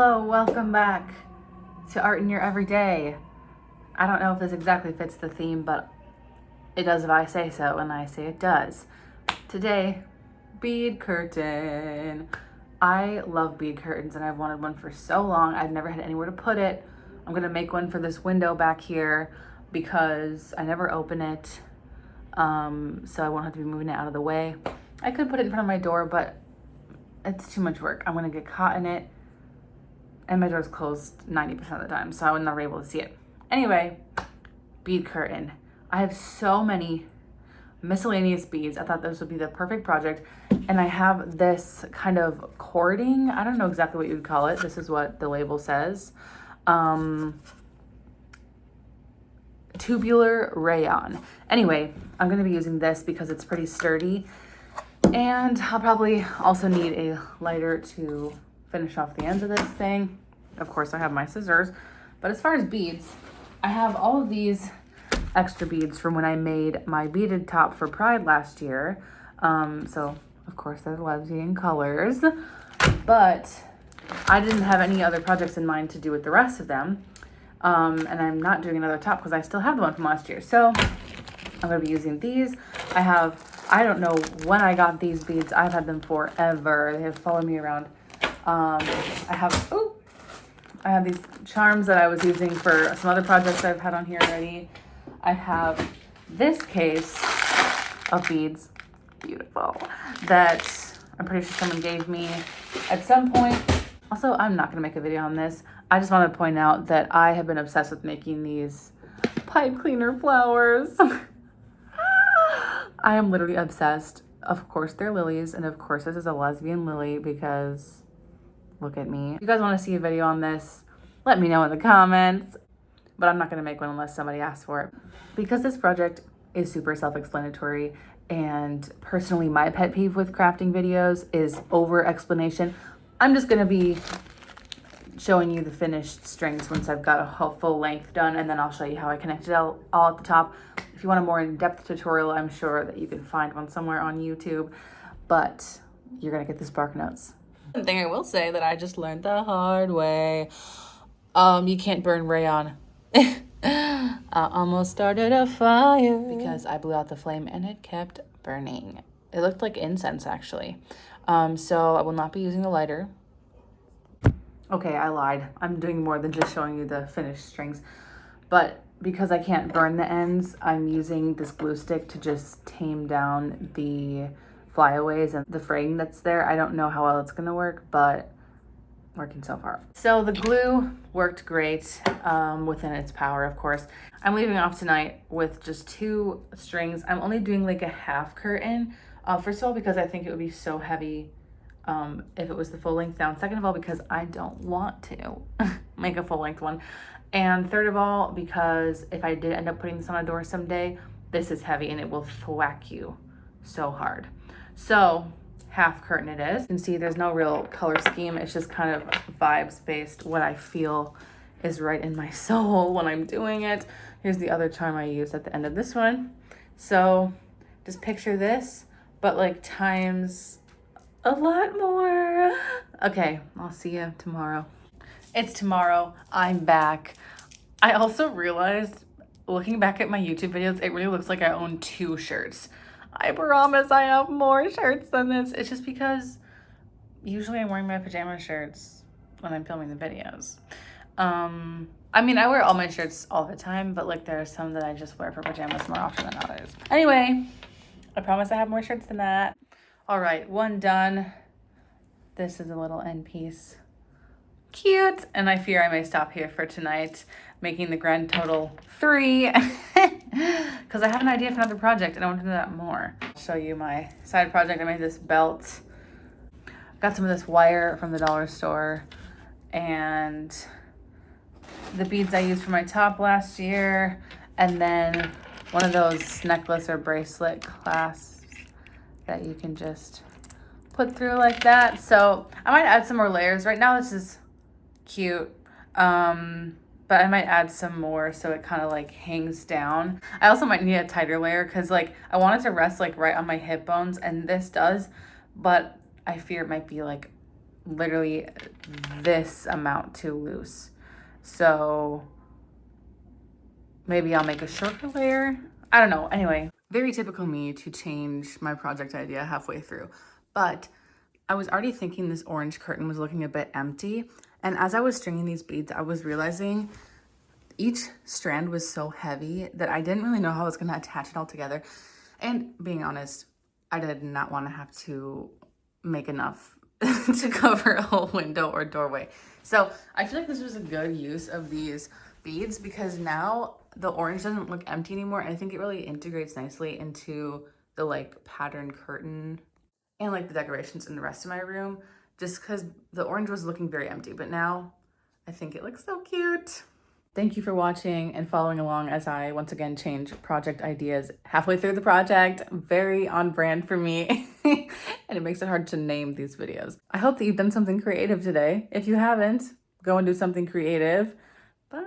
Hello, welcome back to Art in Your Everyday. I don't know if this exactly fits the theme, but it does if I say so, and I say it does. Today, bead curtain. I love bead curtains, and I've wanted one for so long. I've never had anywhere to put it. I'm gonna make one for this window back here because I never open it, so I won't have to be moving it out of the way. I could put it in front of my door, but it's too much work. I'm gonna get caught in it, and my door's closed 90% of the time, so I was never able to see it. Anyway, bead curtain. I have so many miscellaneous beads. I thought this would be the perfect project. And I have this kind of cording. I don't know exactly what you'd call it. This is what the label says. Tubular rayon. Anyway, I'm gonna be using this because it's pretty sturdy. And I'll probably also need a lighter to finish off the ends of this thing. Of course, I have my scissors. But as far as beads, I have all of these extra beads from when I made my beaded top for Pride last year. So, of course, they're lesbian colors. But I didn't have any other projects in mind to do with the rest of them. And I'm not doing another top because I still have the one from last year. So, I'm going to be using these. I don't know when I got these beads. I've had them forever. They have followed me around. I have these charms that I was using for some other projects I've had on here already. I have this case of beads, beautiful, that I'm pretty sure someone gave me at some point. Also, I'm not gonna make a video on this. I just want to point out that I have been obsessed with making these pipe cleaner flowers. I am literally obsessed. Of course, they're lilies, and of course, this is a lesbian lily because look at me. If you guys want to see a video on this, let me know in the comments. But I'm not going to make one unless somebody asks for it. Because this project is super self-explanatory, and personally my pet peeve with crafting videos is over-explanation. I'm just going to be showing you the finished strings once I've got a whole full length done, and then I'll show you how I connect it all at the top. If you want a more in-depth tutorial, I'm sure that you can find one somewhere on YouTube, but you're going to get the Spark Notes. One thing I will say that I just learned the hard way. You can't burn rayon. I almost started a fire because I blew out the flame and it kept burning. It looked like incense actually. So I will not be using the lighter. Okay, I lied. I'm doing more than just showing you the finished strings. But because I can't burn the ends, I'm using this glue stick to just tame down the flyaways and the fraying that's there. I don't know how well it's gonna work, but working so far. So the glue worked great within its power, of course. I'm leaving off tonight with just 2 strings. I'm only doing like a half curtain. First of all, because I think it would be so heavy if it was the full length down. Second of all, because I don't want to make a full length one. And third of all, because if I did end up putting this on a door someday, this is heavy and it will thwack you so hard. So half curtain it is. You can see there's no real color scheme. It's just kind of vibes based, what I feel is right in my soul when I'm doing it. Here's the other charm I used at the end of this one. So just picture this, but like times a lot more. Okay, I'll see you tomorrow. It's tomorrow. I'm back. I also realized, looking back at my YouTube videos, it really looks like I own 2 shirts. I promise I have more shirts than this. It's just because usually I'm wearing my pajama shirts when I'm filming the videos. I mean, I wear all my shirts all the time, but like there are some that I just wear for pajamas more often than others. Anyway, I promise I have more shirts than that. All right, one done. This is a little end piece. Cute. And I fear I may stop here for tonight, making the grand total 3 because I have an idea for another project and I want to do that more. I'll show you my side project. I made this belt. Got some of this wire from the dollar store and the beads I used for my top last year, and then one of those necklace or bracelet clasps that you can just put through like that. So I might add some more layers. Right now this is cute, but I might add some more so it kind of like hangs down. I also might need a tighter layer because like I want it to rest like right on my hip bones, and this does, but I fear it might be like literally this amount too loose. So maybe I'll make a shorter layer. I don't know. Anyway, very typical me to change my project idea halfway through. But I was already thinking this orange curtain was looking a bit empty. And as I was stringing these beads, I was realizing each strand was so heavy that I didn't really know how I was gonna attach it all together. And being honest, I did not want to have to make enough to cover a whole window or doorway. So I feel like this was a good use of these beads because now the orange doesn't look empty anymore. I think it really integrates nicely into the like pattern curtain and like the decorations in the rest of my room, just because the orange was looking very empty, but now I think it looks so cute. Thank you for watching and following along as I once again change project ideas halfway through the project. Very on brand for me. And it makes it hard to name these videos. I hope that you've done something creative today. If you haven't, go and do something creative. Bye.